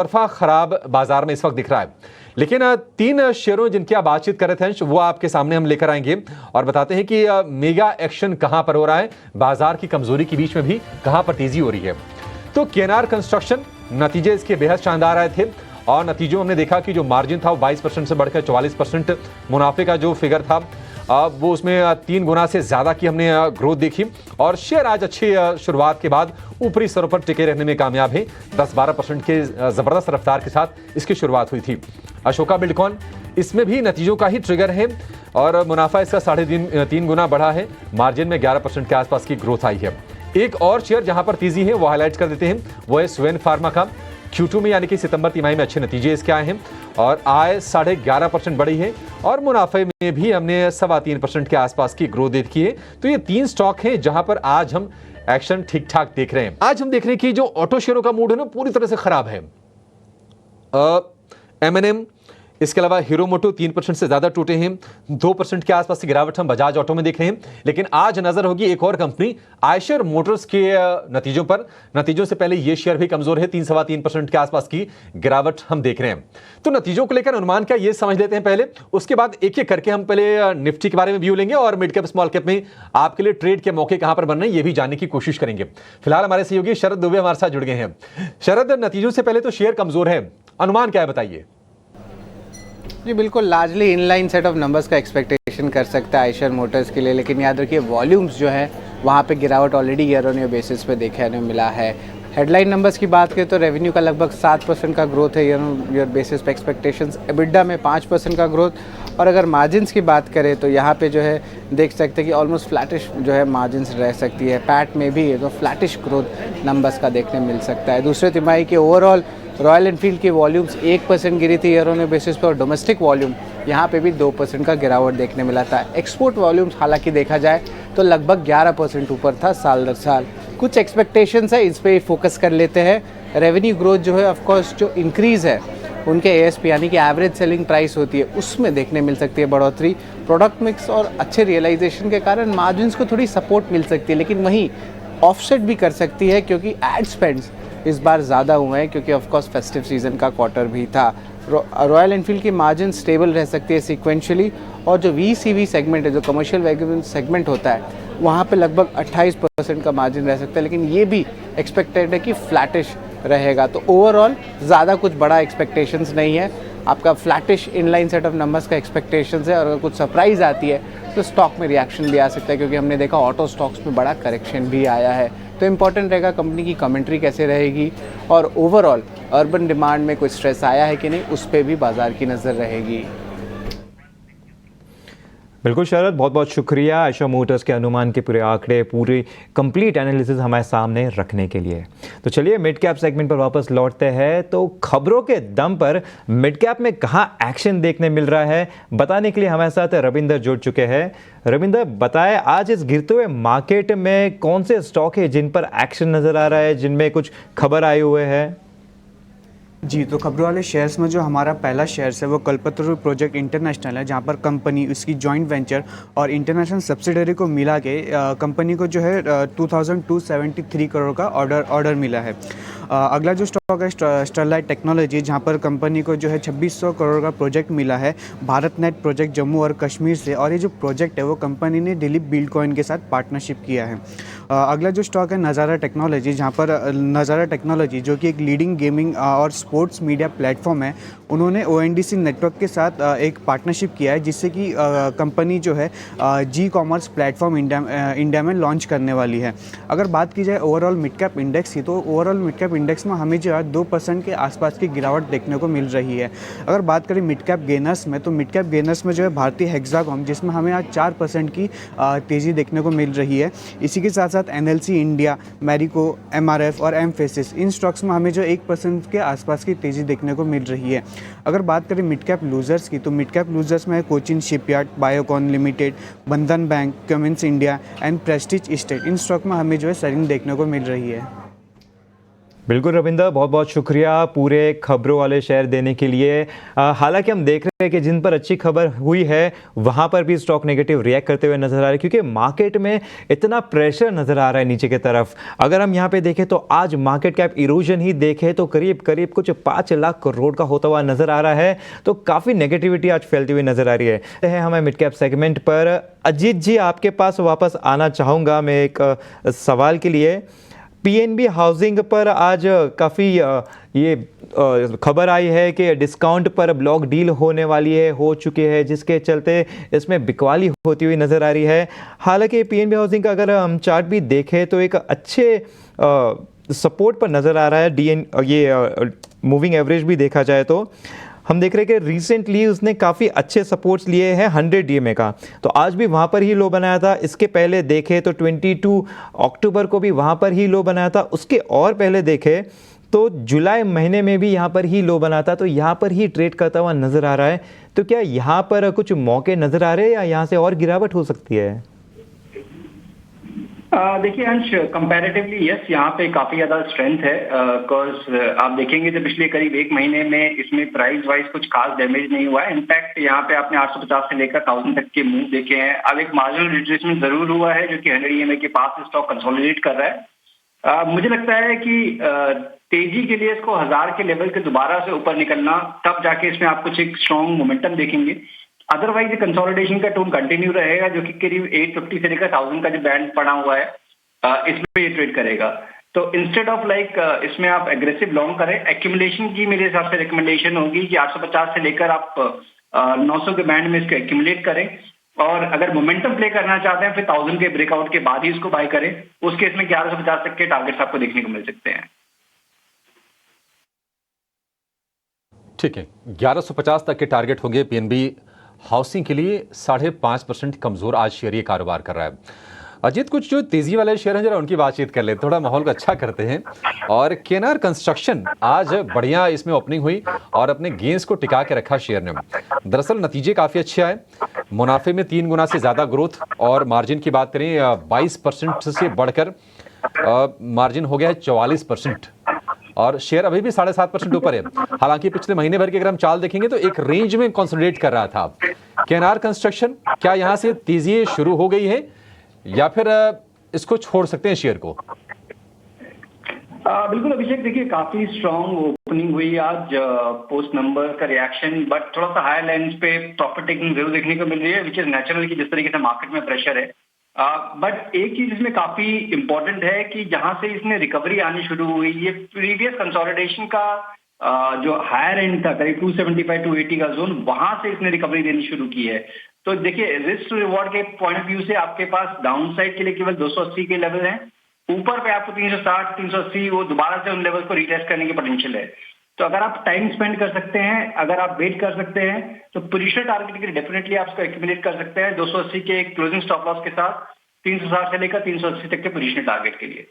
तरफा खराब बाजार में इस वक्त दिख रहा है। लेकिन तीन शेयरों जिनकी आप बातचीत कर रहे थे अंश, वो आपके सामने हम लेकर आएंगे और बताते हैं कि मेगा एक्शन कहां पर हो रहा है, बाजार की कमजोरी के बीच में भी कहां पर तेजी हो रही है। तो केएनआर कंस्ट्रक्शन, नतीजे इसके बेहद शानदार आए थे और नतीजों हमने देखा कि जो मार्जिन था वो 22% से बढ़कर 44%, मुनाफे का जो फिगर था वो उसमें 3 गुना से ज्यादा की हमने ग्रोथ देखी और शेयर आज अच्छी शुरुआत के बाद ऊपरी स्तरों पर टिके रहने में कामयाब है। 10-12% के जबरदस्त रफ्तार के साथ इसकी शुरुआत हुई थी। अशोका बिल्डकॉन, इसमें भी नतीजों का ही ट्रिगर है और मुनाफा इसका 3.5 गुना बढ़ा है, मार्जिन में 11% के आसपास की ग्रोथ आई है। एक और शेयर जहां पर तेजी है वो हाईलाइट कर देते हैं, वो है सुवेन फार्मा का। Q2 में यानी कि सितंबर तिमाही में अच्छे नतीजे इसके आए हैं और आय 11.5% बढ़ी है और मुनाफे में भी हमने 3.25% के आसपास की ग्रोथ देखी है। तो ये 3 स्टॉक हैं जहां पर आज हम एक्शन ठीक ठाक देख रहे हैं। आज हम देख रहे हैं कि जो ऑटो शेयरों का मूड है ना पूरी तरह से खराब है। M&M, इसके अलावा हीरो मोटो 3% से ज्यादा टूटे हैं। 2% के आसपास की गिरावट हम बजाज ऑटो में देख रहे हैं। लेकिन आज नजर होगी एक और कंपनी आयशर मोटर्स के नतीजों पर। नतीजों से पहले ये शेयर भी कमजोर है, 3-3.25% के आसपास की गिरावट हम देख रहे हैं। तो नतीजों को लेकर अनुमान क्या, ये समझ लेते हैं पहले, उसके बाद एक एक करके हम पहले निफ्टी के बारे में व्यू लेंगे और मिड कैप स्मॉल कैप में आपके लिए ट्रेड के मौके कहां पर बन रहे हैं ये भी जानने की कोशिश करेंगे। फिलहाल हमारे सहयोगी शरद दुबे हमारे साथ जुड़ गए हैं। शरद, नतीजों से पहले तो शेयर कमजोर है, अनुमान क्या है बताइए। जी बिल्कुल, largely inline set of numbers का एक्सपेक्टेशन कर सकता है आयशर मोटर्स के लिए, लेकिन याद रखिए वॉल्यूम्स जो है वहाँ पे गिरावट already year on year basis पे देखने मिला है। हेडलाइन नंबर्स की बात करें तो रेवेन्यू का लगभग 7% का ग्रोथ है ईयर ऑन ईयर बेसिस पे एक्सपेक्टेशंस, एबिडा में 5% का ग्रोथ। और अगर मार्जिन्स की बात करें तो यहाँ पे जो है देख सकते हैं कि ऑलमोस्ट फ्लैटिश जो है मार्जिन्स रह सकती है। पैट में भी तो फ्लैटिश ग्रोथ नंबर्स का देखने मिल सकता है। दूसरे तिमाही के ओवरऑल रॉयल एनफील्ड की वॉल्यूम्स 1% गिरी थी ईयर ऑन ईयर बेसिस पे और डोमेस्टिक वॉल्यूम यहाँ पे भी 2% का गिरावट देखने मिला था। एक्सपोर्ट वॉल्यूम्स हालांकि देखा जाए तो लगभग 11% ऊपर था साल दर साल। कुछ एक्सपेक्टेशंस है, इस पे फोकस कर लेते हैं। रेवेन्यू ग्रोथ जो है ऑफकोर्स जो इंक्रीज़ है उनके ASP यानी कि एवरेज सेलिंग प्राइस होती है उसमें देखने मिल सकती है बढ़ोतरी। प्रोडक्ट मिक्स और अच्छे रियलाइजेशन के कारण मार्जिन्स को थोड़ी सपोर्ट मिल सकती है, लेकिन वहीं ऑफसेट भी कर सकती है क्योंकि एड स्पेंड्स इस बार ज़्यादा हुए हैं क्योंकि ऑफकोर्स फेस्टिव सीजन का क्वार्टर भी था। रॉयल एनफील्ड की मार्जिन स्टेबल रह सकती है सिक्वेंशली और जो VCV सेगमेंट है, जो कमर्शियल व्हीकल सेगमेंट होता है, वहाँ पे लगभग 28% का मार्जिन रह सकता है, लेकिन ये भी एक्सपेक्टेड है कि फ्लैटिश रहेगा। तो ओवरऑल ज़्यादा कुछ बड़ा एक्सपेक्टेशंस नहीं है, आपका flattish inline set of numbers का एक्सपेक्टेशंस है। और अगर कुछ सरप्राइज़ आती है तो स्टॉक में रिएक्शन भी आ सकता है क्योंकि हमने देखा ऑटो स्टॉक्स में बड़ा करेक्शन भी आया है। तो इम्पॉर्टेंट रहेगा कंपनी की कमेंट्री कैसे रहेगी और ओवरऑल अर्बन डिमांड में कोई स्ट्रेस आया है कि नहीं, उस पर भी बाजार की नज़र रहेगी। बिल्कुल शरद, बहुत बहुत शुक्रिया आयशर मोटर्स के अनुमान के पूरे आंकड़े, पूरी कंप्लीट एनालिसिस हमारे सामने रखने के लिए। तो चलिए मिड कैप सेगमेंट पर वापस लौटते हैं। तो खबरों के दम पर मिड कैप में कहाँ एक्शन देखने मिल रहा है बताने के लिए हमारे साथ रविंदर जुड़ चुके हैं। रविंदर, बताएं आज इस गिरते हुए मार्केट में कौन से स्टॉक है जिन पर एक्शन नज़र आ रहा है, जिनमें कुछ खबर आए हुए हैं? जी, तो खबरों वाले शेयर्स में जो हमारा पहला शेयर्स है वो कल्पतरु प्रोजेक्ट इंटरनेशनल है, जहां पर कंपनी, उसकी जॉइंट वेंचर और इंटरनेशनल सब्सिडरी को मिला के कंपनी को जो है 2273 करोड़ का ऑर्डर मिला है। अगला जो स्टॉक है स्टरलाइट टेक्नोलॉजी, जहां पर कंपनी को जो है 2600 करोड़ का प्रोजेक्ट मिला है भारत नेट प्रोजेक्ट जम्मू और कश्मीर से, और ये जो प्रोजेक्ट है वो कंपनी ने दिलीप बिल्डकॉइन के साथ पार्टनरशिप किया है। अगला जो स्टॉक है नज़ारा टेक्नोलॉजी, जहां पर नज़ारा टेक्नोलॉजी जो कि एक लीडिंग गेमिंग और स्पोर्ट्स मीडिया प्लेटफॉर्म है, उन्होंने ONDC नेटवर्क के साथ एक पार्टनरशिप किया है जिससे कि कंपनी जो है G-कॉमर्स प्लेटफॉर्म इंडिया में लॉन्च करने वाली है। अगर बात की जाए ओवरऑल मिड कैप इंडेक्स की, तो ओवरऑल मिड कैप इंडेक्स में हमें जो है 2% के आसपास की गिरावट देखने को मिल रही है। अगर बात करें मिड कैप गेनर्स में, तो मिड कैप गेनर्स में जो है भारतीय हेक्साकॉम, जिसमें हमें आज 4% की तेज़ी देखने को मिल रही है। इसी के साथ साथ NLC इंडिया, मैरिको, MRF और एमफेसिस, इन स्टॉक्स में हमें जो 1% के आसपास की तेज़ी देखने को मिल रही है। अगर बात करें मिड कैप लूजर्स की, तो मिड कैप लूजर्स में कोचिन शिपयार्ड, बायोकॉन लिमिटेड, बंधन bank, Cummins India and Prestige estate, in stock में हमें जो है सेलिंग देखने को मिल रही है। बिल्कुल रविंदर, बहुत बहुत शुक्रिया पूरे खबरों वाले शेयर देने के लिए। हालांकि हम देख रहे हैं कि जिन पर अच्छी खबर हुई है वहां पर भी स्टॉक नेगेटिव रिएक्ट करते हुए नजर आ रहे हैं, क्योंकि मार्केट में इतना प्रेशर नजर आ रहा है नीचे की तरफ। अगर हम यहां पे देखें तो आज मार्केट कैप इरोजन ही देखें तो करीब करीब कुछ 5 लाख करोड़ का होता हुआ नजर आ रहा है। तो काफ़ी नेगेटिविटी आज फैलती हुई नजर आ रही है। हमें मिड कैप सेगमेंट पर अजीत जी आपके पास वापस आना चाहूँगा मैं एक सवाल के लिए। पीएनबी हाउसिंग पर आज काफ़ी ये खबर आई है कि डिस्काउंट पर ब्लॉक डील होने वाली है, हो चुकी है, जिसके चलते इसमें बिकवाली होती हुई नज़र आ रही है। हालांकि पीएनबी हाउसिंग का अगर हम चार्ट भी देखें तो एक अच्छे सपोर्ट पर नज़र आ रहा है। ये मूविंग एवरेज भी देखा जाए तो हम देख रहे हैं कि रिसेंटली उसने काफ़ी अच्छे सपोर्ट्स लिए हैं 100 डीएमए का, तो आज भी वहाँ पर ही लो बनाया था। इसके पहले देखें तो 22 अक्टूबर को भी वहाँ पर ही लो बनाया था। उसके और पहले देखें तो जुलाई महीने में भी यहाँ पर ही लो बना था, तो यहाँ पर ही ट्रेड करता हुआ नज़र आ रहा है। तो क्या यहाँ पर कुछ मौके नज़र आ रहे हैं या यहाँ से और गिरावट हो सकती है? देखिए अंश, कंपैरेटिवली यस, यहाँ पे काफी ज्यादा स्ट्रेंथ है। बिकॉज आप देखेंगे तो पिछले करीब 1 महीने में इसमें प्राइस वाइज कुछ खास डैमेज नहीं हुआ है। इनफैक्ट यहाँ पे आपने 850 से लेकर 1000 तक के मूव देखे हैं। अब एक मार्जिनल रिट्रेसमेंट जरूर हुआ है जो कि 100 EMA के पास स्टॉक कंसोलिडेट कर रहा है। मुझे लगता है कि तेजी के लिए इसको 1000 के लेवल के दोबारा से ऊपर निकलना, तब जाके इसमें आप कुछ एक स्ट्रॉन्ग मोमेंटम देखेंगे। अदरवाइज कंसोलिडेशन का टोन कंटिन्यू रहेगा, जो कि करीब 850 से लेकर 1000 का जो बैंड पड़ा हुआ है इसमें ये ट्रेड करेगा। तो इंस्टेड ऑफ इसमें आप एग्रेसिव लॉन्ग करें। एक्यूमुलेशन की मेरे हिसाब से रिकमेंडेशन होगी कि 850 से लेकर आप 900 के बैंड में इसको एक्यूमुलेट करें, और अगर मोमेंटम प्ले करना चाहते हैं फिर 1000 के ब्रेकआउट के बाद ही इसको बाय करें। उस केस में 1150 तक के टारगेट्स आपको देखने को मिल सकते हैं। ठीक है, 1150 तक के टारगेट होंगे पीएनबी हाउसिंग के लिए। 5.5% कमजोर आज शेयर ये कारोबार कर रहा है। अजीत, कुछ जो तेजी वाले शेयर हैं जरा उनकी बातचीत कर ले, थोड़ा माहौल को अच्छा करते हैं। और केएनआर कंस्ट्रक्शन आज बढ़िया इसमें ओपनिंग हुई और अपने गेंस को टिका के रखा शेयर ने। दरअसल नतीजे काफी अच्छे आए, मुनाफे में 3 गुना से ज्यादा ग्रोथ, और मार्जिन की बात करें 22% से बढ़कर मार्जिन हो गया है 44%, और शेयर अभी भी 7.5% ऊपर है। हालांकि पिछले महीने भर की अगर हम चाल देखेंगे तो एक रेंज में कंसोलिडेट कर रहा था। केएनआर कंस्ट्रक्शन क्या यहां से तेजी शुरू हो गई है या फिर इसको छोड़ सकते हैं शेयर को? बिल्कुल अभिषेक, देखिए काफी स्ट्रांग ओपनिंग हुई आज पोस्ट नंबर का रिएक्शन, बट थोड़ा सा हायर लाइंस पे प्रॉफिट टेकिंग जरूर देखने को मिल रही है, विच इज नेचुरल कि जिस तरीके से मार्केट में प्रेशर है। बट एक चीज इसमें काफी इंपॉर्टेंट है कि जहां से इसमें रिकवरी आनी शुरू हुई, ये प्रीवियस कंसोलिडेशन का जो हायर एंड था करीब 275-280 का जोन, वहां से इसने रिकवरी देनी शुरू की है। तो देखिए रिस्क रिवॉर्ड के पॉइंट ऑफ व्यू से आपके पास डाउन साइड के लिए केवल 280 के लेवल हैं, ऊपर पे आपको 360-380 वो दोबारा से उन लेवल को रिटेस्ट करने की पोटेंशियल है। तो अगर आप टाइम स्पेंड कर सकते हैं, अगर आप वेट कर सकते हैं, तो पोजिशनल टारगेट के लिए डेफिनेटली आप इसको एक्यूमुलेट कर सकते हैं 280 के क्लोजिंग स्टॉप लॉस के साथ, 360 से लेकर 380 तक के पोजिशनल टारगेट के लिए।